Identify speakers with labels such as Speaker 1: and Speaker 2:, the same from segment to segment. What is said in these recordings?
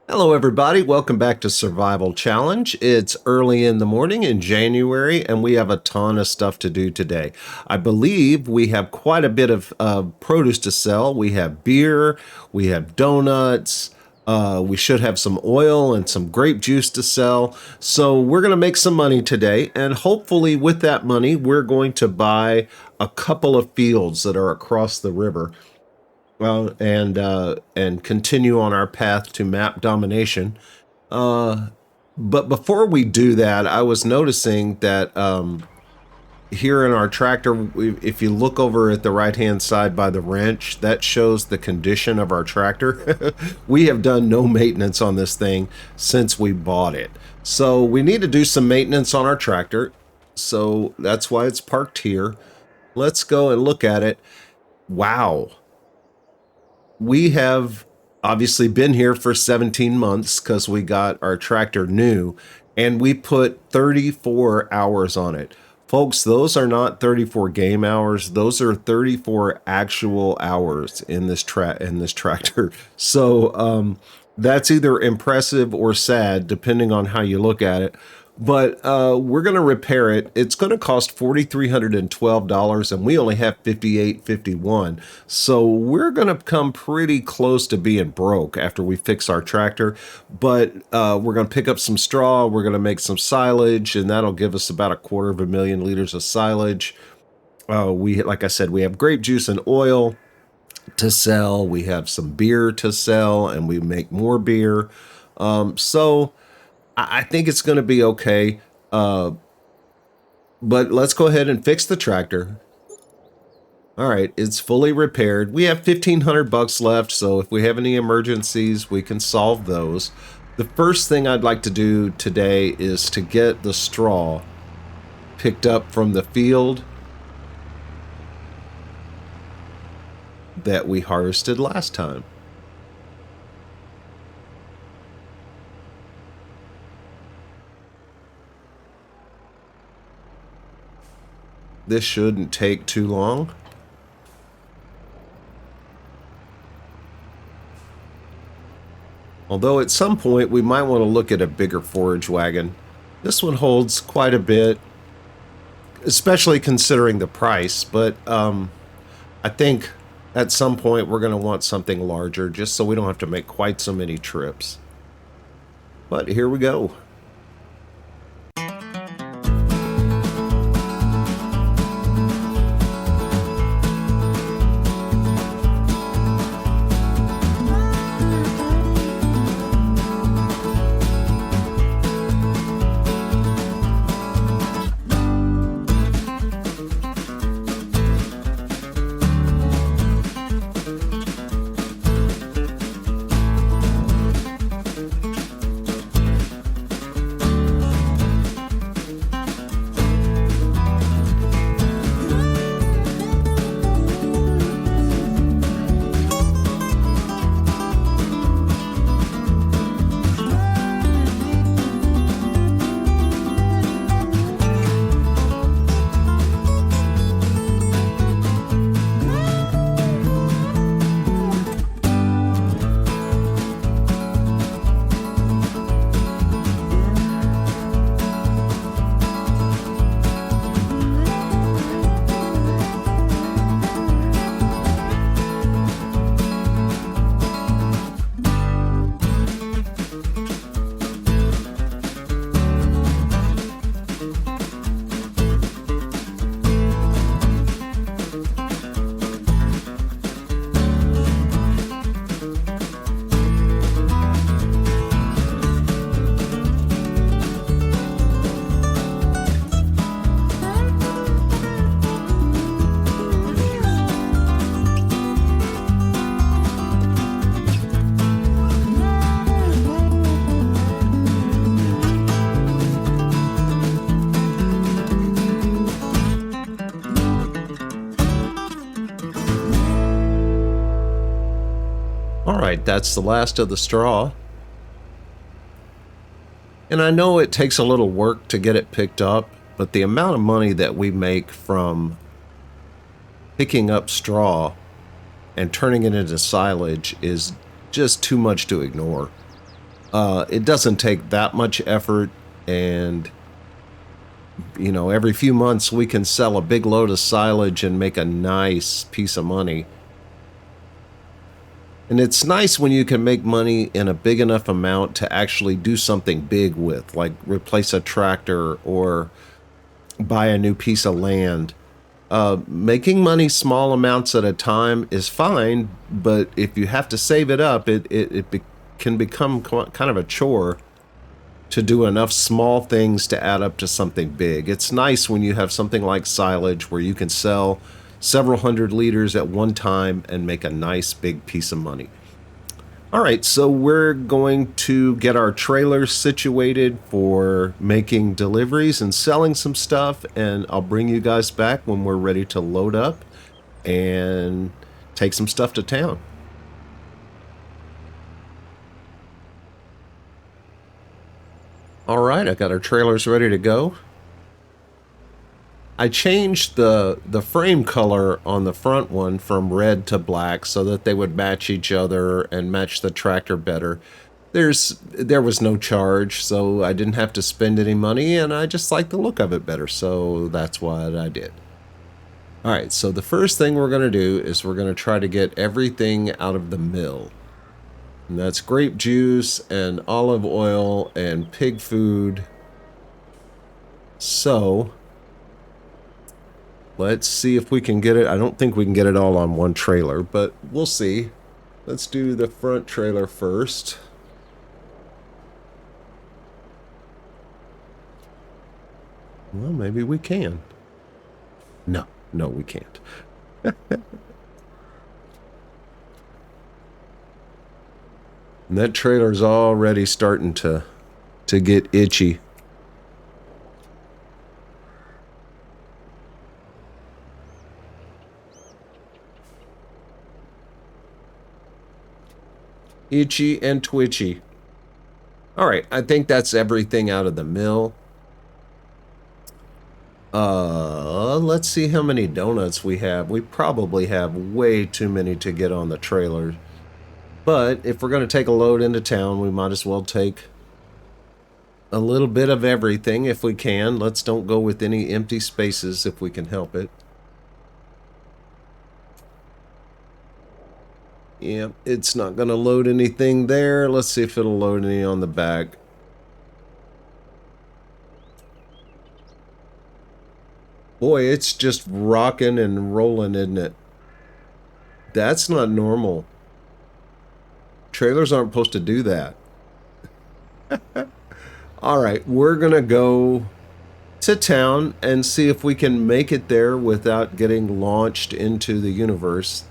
Speaker 1: Hello, everybody. Welcome back to Survival Challenge. It's early in the morning in January, and we have a ton of stuff to do today. I believe we have quite a bit of produce to sell. We have beer, we have donuts, we should have some oil and some grape juice to sell. So, we're going to make some money today, and hopefully, with that money, we're going to buy a couple of fields that are across the river. And continue on our path to map domination. Uh, but before we do that, I was noticing that here in our tractor, if you look over at the right hand side by the wrench, that shows the condition of our tractor. We have done no maintenance on this thing since we bought it. So we need to do some maintenance on our tractor. So that's why it's parked here. Let's go and look at it. Wow. We have obviously been here for 17 months because we got our tractor new, and we put 34 hours on it. Folks, those are not 34 game hours. Those are 34 actual hours in this tractor. So that's either impressive or sad, depending on how you look at it. But we're going to repair it. It's going to cost $4,312, and we only have $5,851. So we're going to come pretty close to being broke after we fix our tractor. But we're going to pick up some straw. We're going to make some silage, and that'll give us about 250,000 liters of silage. Like I said, we have grape juice and oil to sell. We have some beer to sell, and we make more beer. So I think it's going to be okay. But let's go ahead and fix the tractor. All right, it's fully repaired. We have 1,500 bucks left, so if we have any emergencies, we can solve those. The first thing I'd like to do today is to get the straw picked up from the field that we harvested last time. This shouldn't take too long. Although at some point we might want to look at a bigger forage wagon. This one holds quite a bit, especially considering the price, but I think at some point we're going to want something larger just so we don't have to make quite so many trips. But here we go. All right, that's the last of the straw. And I know it takes a little work to get it picked up, but the amount of money that we make from picking up straw and turning it into silage is just too much to ignore. It doesn't take that much effort, and you know, every few months we can sell a big load of silage and make a nice piece of money. And it's nice when you can make money in a big enough amount to actually do something big with, like replace a tractor or buy a new piece of land. Making money small amounts at a time is fine, but if you have to save it up, can become kind of a chore to do enough small things to add up to something big. It's nice when you have something like silage where you can sell several hundred liters at one time and make a nice big piece of money. All right, so we're going to get our trailers situated for making deliveries and selling some stuff, and I'll bring you guys back when we're ready to load up and take some stuff to town. All right, I got our trailers ready to go. I changed the frame color on the front one from red to black so that they would match each other and match the tractor better. There was no charge, so I didn't have to spend any money, and I just like the look of it better, so that's what I did. All right, so the first thing we're going to do is we're going to try to get everything out of the mill. And that's grape juice and olive oil and pig food. So let's see if we can get it. I don't think we can get it all on one trailer, but we'll see. Let's do the front trailer first. Well, maybe we can. No, we can't. And that trailer's already starting to get itchy. Itchy and twitchy. All right, I think that's everything out of the mill. Let's see how many donuts we have. We probably have way too many to get on the trailer. But if we're going to take a load into town, we might as well take a little bit of everything if we can. Let's don't go with any empty spaces if we can help it. Yep, it's not going to load anything there. Let's see if it'll load any on the back. Boy, it's just rocking and rolling, isn't it? That's not normal. Trailers aren't supposed to do that. All right, we're going to go to town and see if we can make it there without getting launched into the universe,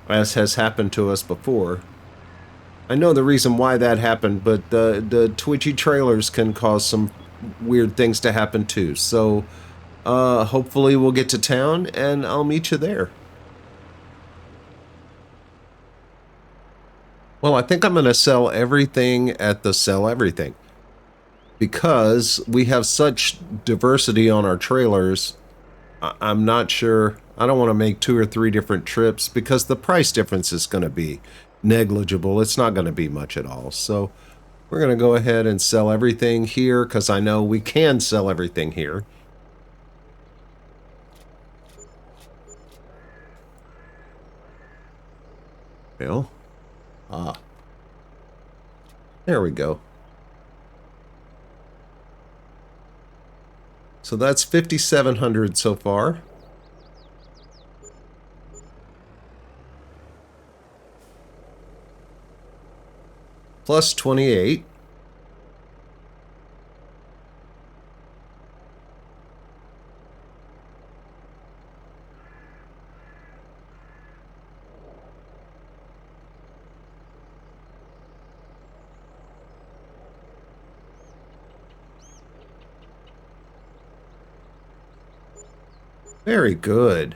Speaker 1: as has happened to us before. I know the reason why that happened, but the twitchy trailers can cause some weird things to happen too. So hopefully we'll get to town and I'll meet you there. Well, I think I'm going to sell everything at the Sell Everything. Because we have such diversity on our trailers, I'm not sure. I don't want to make 2 or 3 different trips because the price difference is going to be negligible. It's not going to be much at all. So we're going to go ahead and sell everything here because I know we can sell everything here. Well, there we go. So that's 5,700 so far. Plus 28. Very good.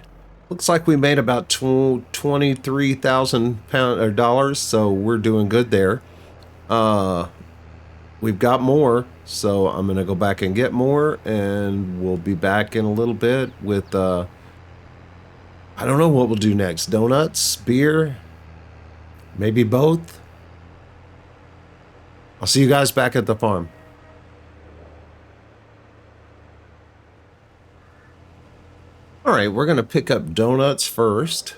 Speaker 1: Looks like we made about $23,000 so we're doing good there. We've got more, so I'm gonna go back and get more, and we'll be back in a little bit with I don't know what we'll do next. Donuts, beer, maybe both. I'll see you guys back at the farm. All right, we're going to pick up donuts first.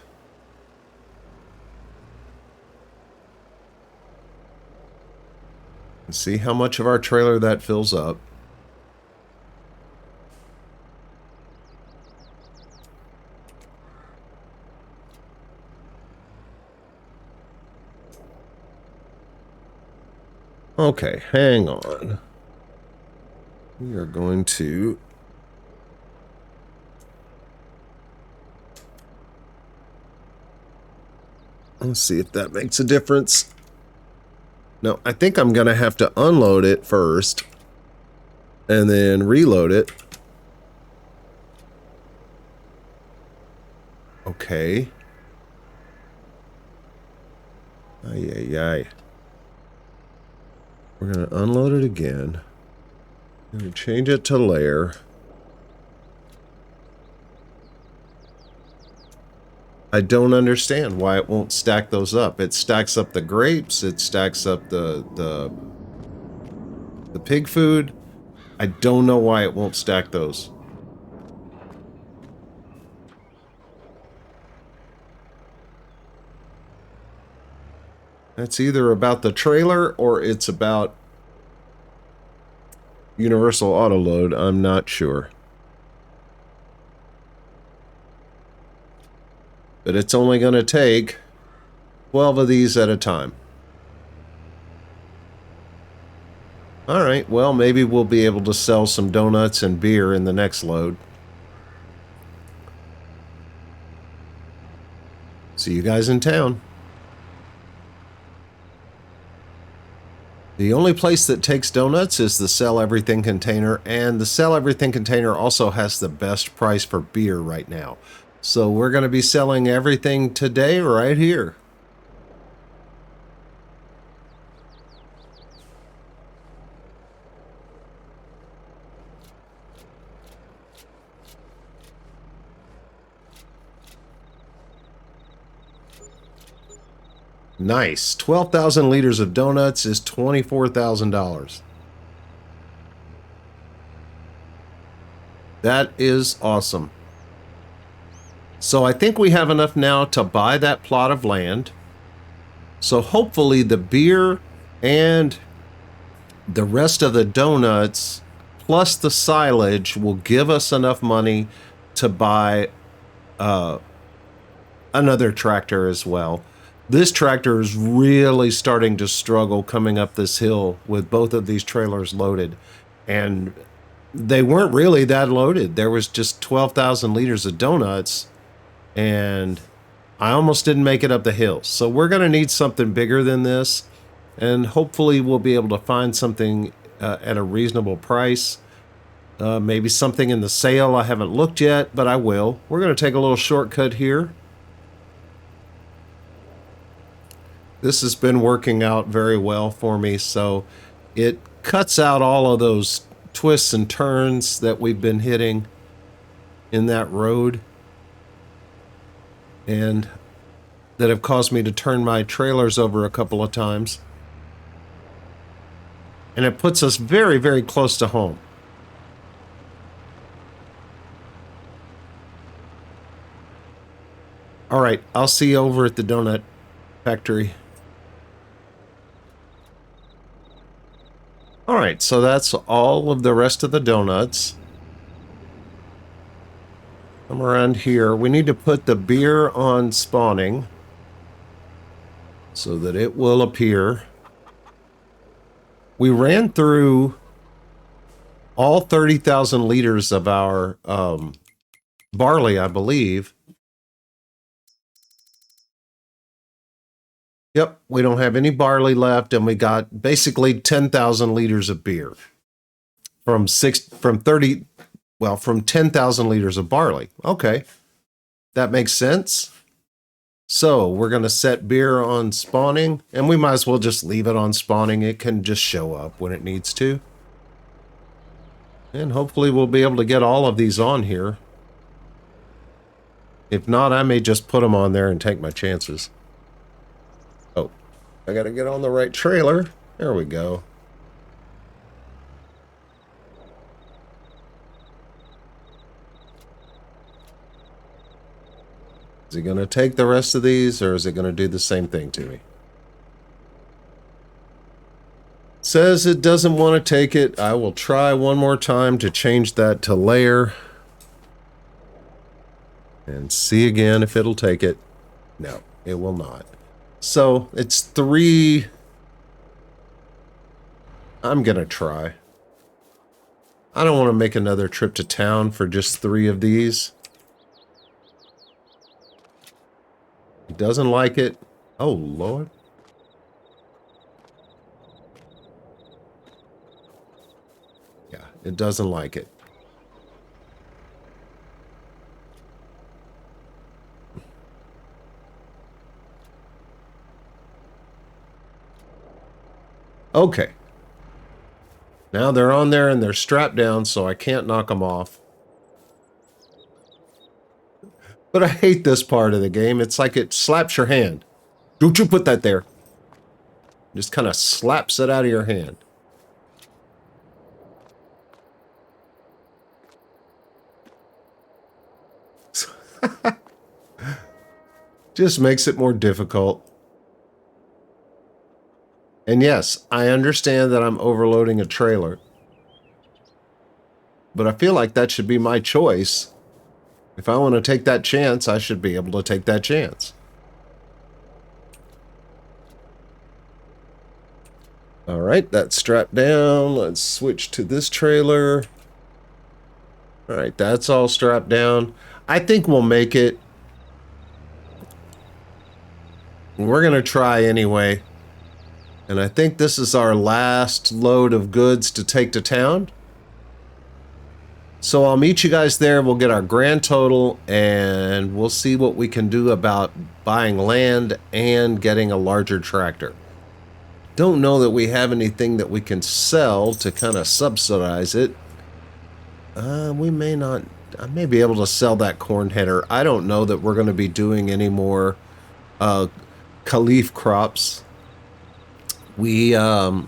Speaker 1: And see how much of our trailer that fills up. Okay, hang on. We are going to... Let's see if that makes a difference. No, I think I'm going to have to unload it first and then reload it. Okay. Ay, ay, ay. We're going to unload it again. I'm going to change it to layer. I don't understand why it won't stack those up. It stacks up the grapes. It stacks up the pig food. I don't know why it won't stack those. That's either about the trailer or it's about universal auto load. I'm not sure. But it's only going to take 12 of these at a time. All right, well, maybe we'll be able to sell some donuts and beer in the next load. See you guys in town. The only place that takes donuts is the Sell Everything container, and the Sell Everything container also has the best price for beer right now. So we're going to be selling everything today right here. Nice. 12,000 liters of donuts is $24,000. That is awesome. So I think we have enough now to buy that plot of land. So hopefully the beer and the rest of the donuts plus the silage will give us enough money to buy another tractor as well. This tractor is really starting to struggle coming up this hill with both of these trailers loaded. And they weren't really that loaded. There was just 12,000 liters of donuts, and I almost didn't make it up the hill. So we're going to need something bigger than this, and hopefully we'll be able to find something at a reasonable price. Maybe something in the sale. I haven't looked yet, but I will. We're going to take a little shortcut here. This has been working out very well for me, so it cuts out all of those twists and turns that we've been hitting in that road and that have caused me to turn my trailers over a couple of times. And it puts us very, very close to home. All right, I'll see you over at the donut factory. All right, so that's all of the rest of the donuts. Come around here. We need to put the beer on spawning so that it will appear. We ran through all 30,000 liters of our barley, I believe. Yep, we don't have any barley left, and we got basically 10,000 liters of beer from 10,000 liters of barley. Okay, that makes sense. So we're going to set beer on spawning, and we might as well just leave it on spawning. It can just show up when it needs to. And hopefully we'll be able to get all of these on here. If not, I may just put them on there and take my chances. Oh, I got to get on the right trailer. There we go. Is he going to take the rest of these, or is it going to do the same thing to me? Says it doesn't want to take it. I will try one more time to change that to layer. And see again if it'll take it. No, it will not. So it's 3. I'm going to try. I don't want to make another trip to town for just 3 of these. He doesn't like it. Oh, Lord. Yeah, it doesn't like it. Okay. Now they're on there and they're strapped down, so I can't knock them off. But I hate this part of the game. It's like it slaps your hand. Don't you put that there. Just kind of slaps it out of your hand. Just makes it more difficult. And yes, I understand that I'm overloading a trailer. But I feel like that should be my choice. If I want to take that chance, I should be able to take that chance. All right, that's strapped down. Let's switch to this trailer. All right, that's all strapped down. I think we'll make it. We're going to try anyway. And I think this is our last load of goods to take to town. So I'll meet you guys there. We'll get our grand total and we'll see what we can do about buying land and getting a larger tractor. Don't know that we have anything that we can sell to kind of subsidize it. We may not. I may be able to sell that corn header. I don't know that we're going to be doing any more Khalif crops. I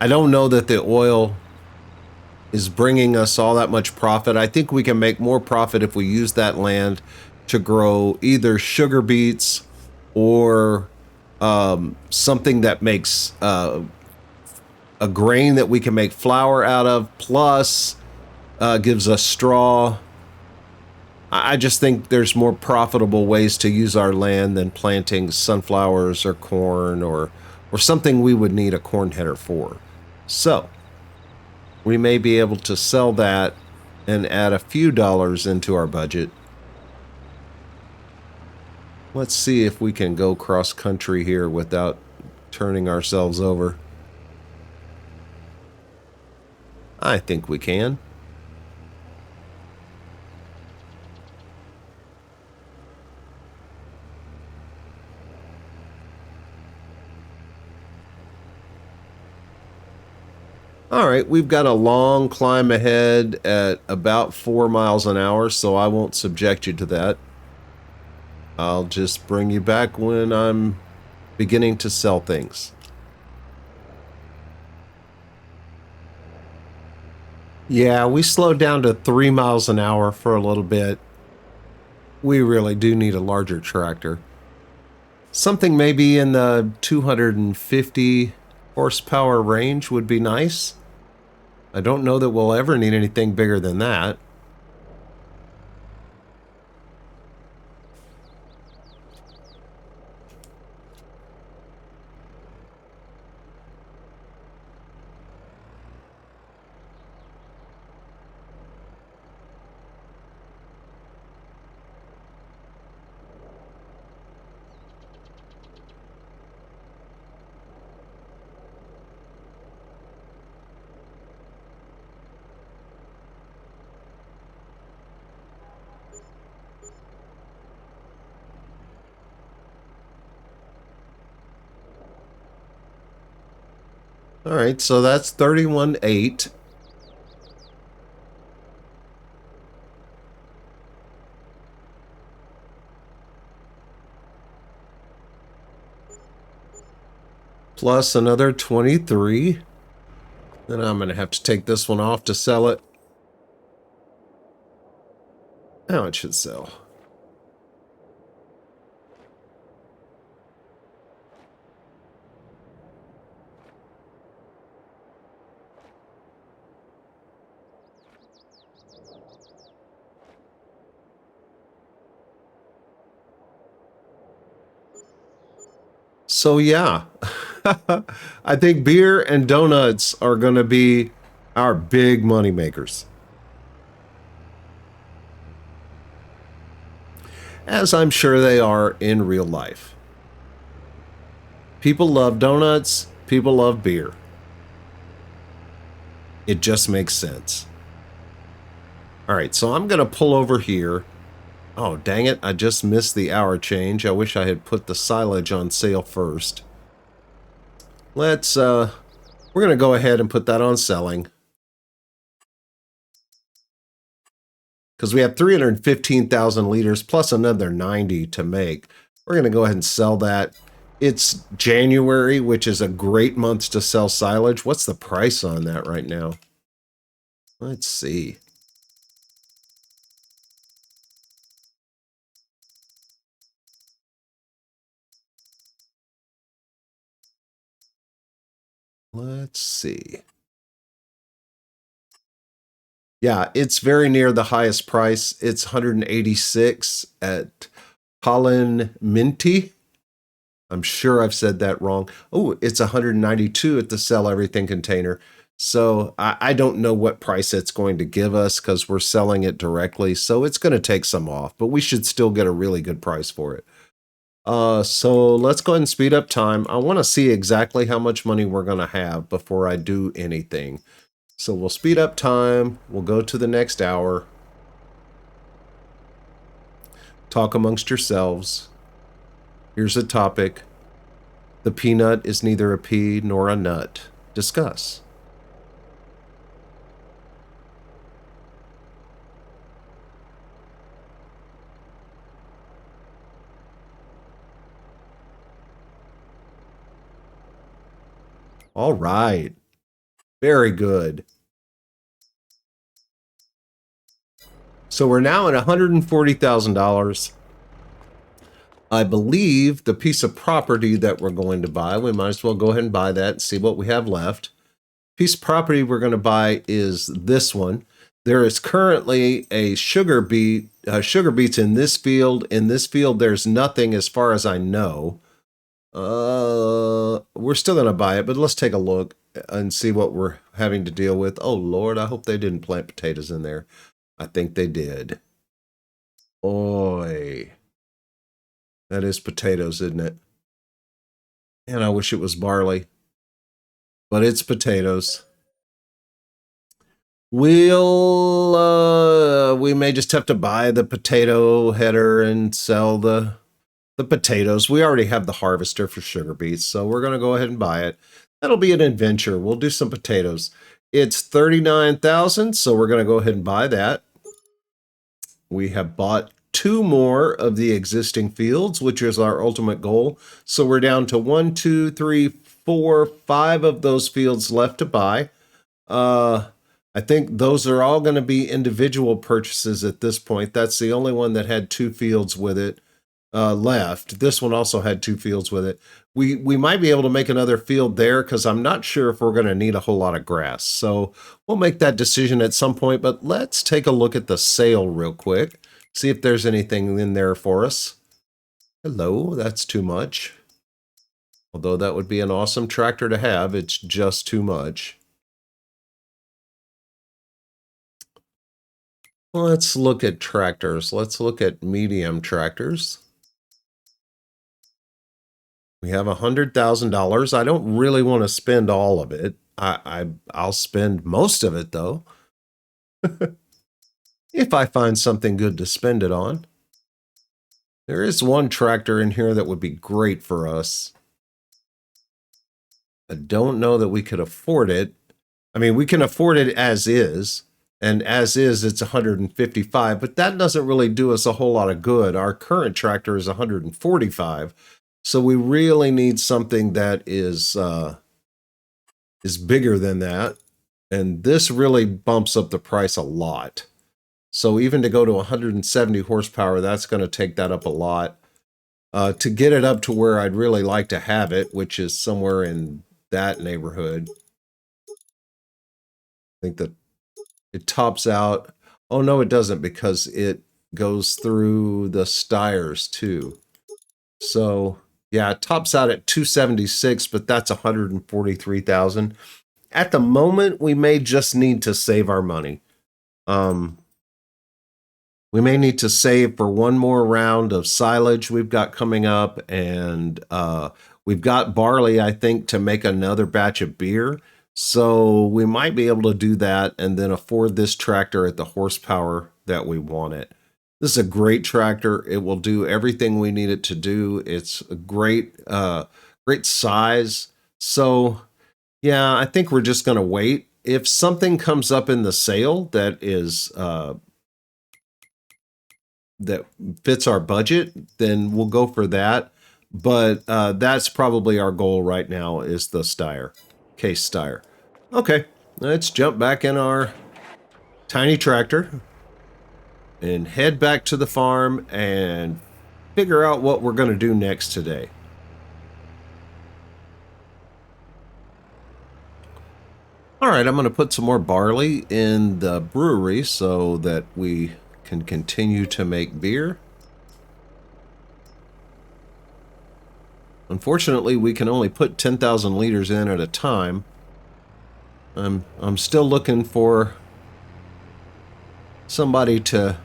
Speaker 1: don't know that the oil is bringing us all that much profit. I think we can make more profit if we use that land to grow either sugar beets or something that makes a grain that we can make flour out of, plus gives us straw. I just think there's more profitable ways to use our land than planting sunflowers or corn or something we would need a corn header for. So we may be able to sell that and add a few dollars into our budget. Let's see if we can go cross country here without turning ourselves over. I think we can. All right, we've got a long climb ahead at about 4 miles an hour, so I won't subject you to that. I'll just bring you back when I'm beginning to sell things. Yeah, we slowed down to 3 miles an hour for a little bit. We really do need a larger tractor. Something maybe in the 250 horsepower range would be nice. I don't know that we'll ever need anything bigger than that. All right, so that's 31.8. Plus another 23. Then I'm going to have to take this one off to sell it. Now it should sell. So yeah, I think beer and donuts are going to be our big money makers, as I'm sure they are in real life. People love donuts, people love beer. It just makes sense. All right, so I'm going to pull over here. Oh, dang it, I just missed the hour change. I wish I had put the silage on sale first. We're going to go ahead and put that on selling. Because we have 315,000 liters plus another 90 to make. We're going to go ahead and sell that. It's January, which is a great month to sell silage. What's the price on that right now? Let's see. Let's see. Yeah, it's very near the highest price. It's 186 at Colin Minty. I'm sure I've said that wrong. Oh, it's 192 at the sell everything container. So I don't know what price it's going to give us because we're selling it directly. So it's going to take some off, but we should still get a really good price for it. So let's go ahead and speed up time. I want to see exactly how much money we're going to have before I do anything. So we'll speed up time. We'll go to the next hour. Talk amongst yourselves. Here's a topic. The peanut is neither a pea nor a nut. Discuss. All right. Very good. So we're now at $140,000. I believe the piece of property that we're going to buy, we might as well go ahead and buy that and see what we have left. Piece of property we're going to buy is this one. There is currently a sugar beets in this field. In this field, there's nothing as far as I know. We're still going to buy it, but let's take a look and see what we're having to deal with. Oh, Lord, I hope they didn't plant potatoes in there. I think they did. Oi. That is potatoes, isn't it? And I wish it was barley. But it's potatoes. We may just have to buy the potato header and sell the potatoes. We already have the harvester for sugar beets, so we're going to go ahead and buy it. That'll be an adventure. We'll do some potatoes. It's 39,000, so we're going to go ahead and buy that. We have bought 2 more of the existing fields, which is our ultimate goal. So we're down to 1, 2, 3, 4, 5 of those fields left to buy. I think those are all going to be individual purchases at this point. That's the only one that had 2 fields with it left. This one also had 2 fields with it. We might be able to make another field there because I'm not sure if we're going to need a whole lot of grass. So we'll make that decision at some point, but let's take a look at the sale real quick. See if there's anything in there for us. Hello, that's too much. Although that would be an awesome tractor to have, it's just too much. Let's look at tractors. Let's look at medium tractors. We have $100,000. I don't really want to spend all of it. I'll spend most of it though. If I find something good to spend it on. There is one tractor in here that would be great for us. I don't know that we could afford it. I mean, we can afford it as is. And as is, it's 155, but that doesn't really do us a whole lot of good. Our current tractor is 145. So we really need something that is bigger than that. And this really bumps up the price a lot. So even to go to 170 horsepower, that's going to take that up a lot. To get it up to where I'd really like to have it, which is somewhere in that neighborhood. I think that it tops out. Oh, no, it doesn't because it goes through the styres too. So Yeah, it tops out at 276, but that's 143,000. At the moment, we may just need to save our money. We may need to save for one more round of silage we've got coming up, and we've got barley, I think, to make another batch of beer. So we might be able to do that and then afford this tractor at the horsepower that we want it. This is a great tractor. It will do everything we need it to do. It's a great size. So yeah, I think we're just going to wait. If something comes up in the sale that is that fits our budget, then we'll go for that. But that's probably our goal right now is the Steyr, Case Steyr. Okay, let's jump back in our tiny tractor and head back to the farm and figure out what we're going to do next today. All right, I'm going to put some more barley in the brewery so that we can continue to make beer. Unfortunately, we can only put 10,000 liters in at a time. I'm still looking for somebody to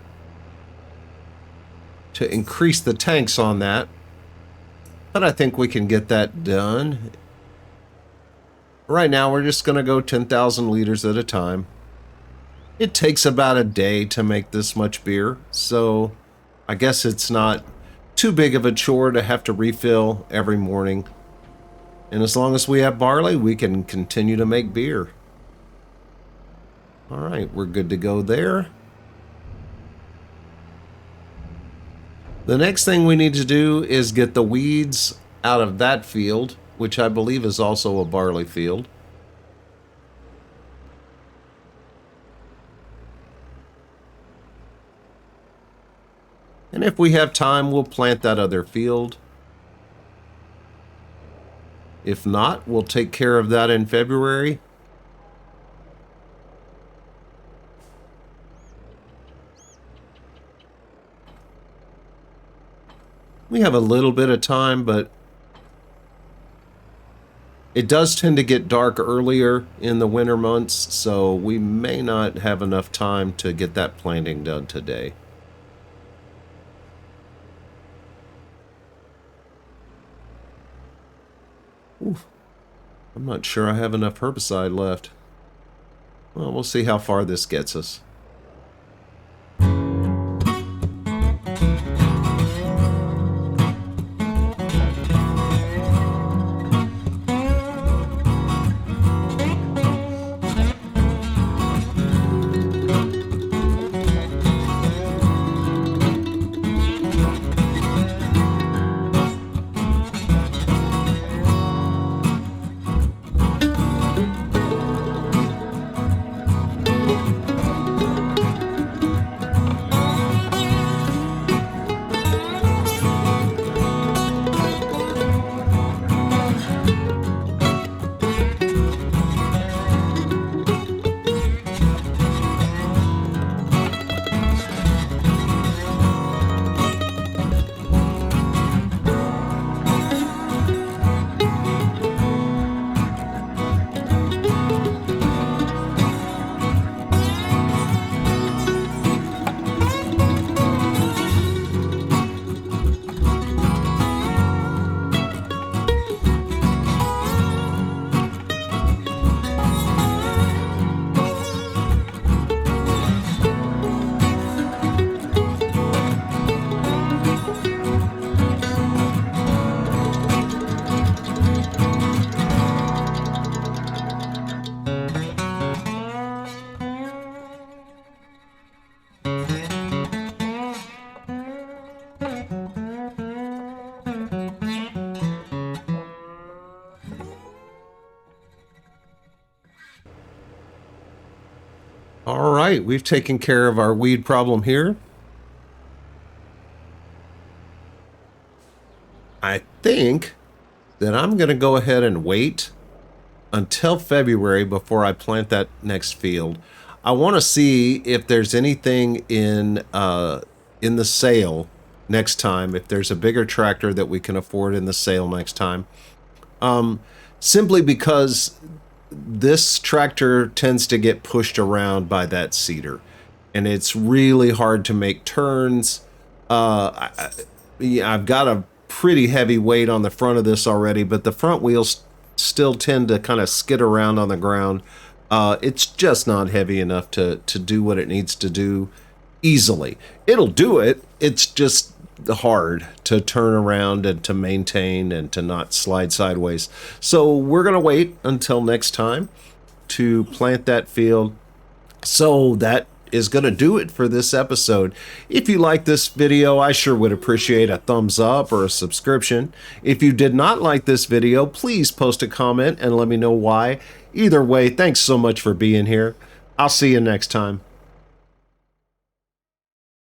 Speaker 1: increase the tanks on that, but I think we can get that done. Right now, we're just going to go 10,000 liters at a time. It takes about a day to make this much beer, so I guess it's not too big of a chore to have to refill every morning. And as long as we have barley, we can continue to make beer. All right, we're good to go there. The next thing we need to do is get the weeds out of that field, which I believe is also a barley field. And if we have time, we'll plant that other field. If not, we'll take care of that in February. We have a little bit of time, but it does tend to get dark earlier in the winter months, so we may not have enough time to get that planting done today. Oof. I'm not sure I have enough herbicide left. Well, we'll see how far this gets us. All right, we've taken care of our weed problem here. I think that I'm going to go ahead and wait until February before I plant that next field. I want to see if there's anything in the sale next time, if there's a bigger tractor that we can afford in the sale next time. Simply because this tractor tends to get pushed around by that seeder, and it's really hard to make turns. I've got a pretty heavy weight on the front of this already, but the front wheels still tend to kind of skid around on the ground. It's just not heavy enough to do what it needs to do easily. It'll do it. It's just hard to turn around and to maintain and to not slide sideways. So we're going to wait until next time to plant that field. So that is going to do it for this episode. If you like this video, I sure would appreciate a thumbs up or a subscription. If you did not like this video, please post a comment and let me know why. Either way, thanks so much for being here. I'll see you next time.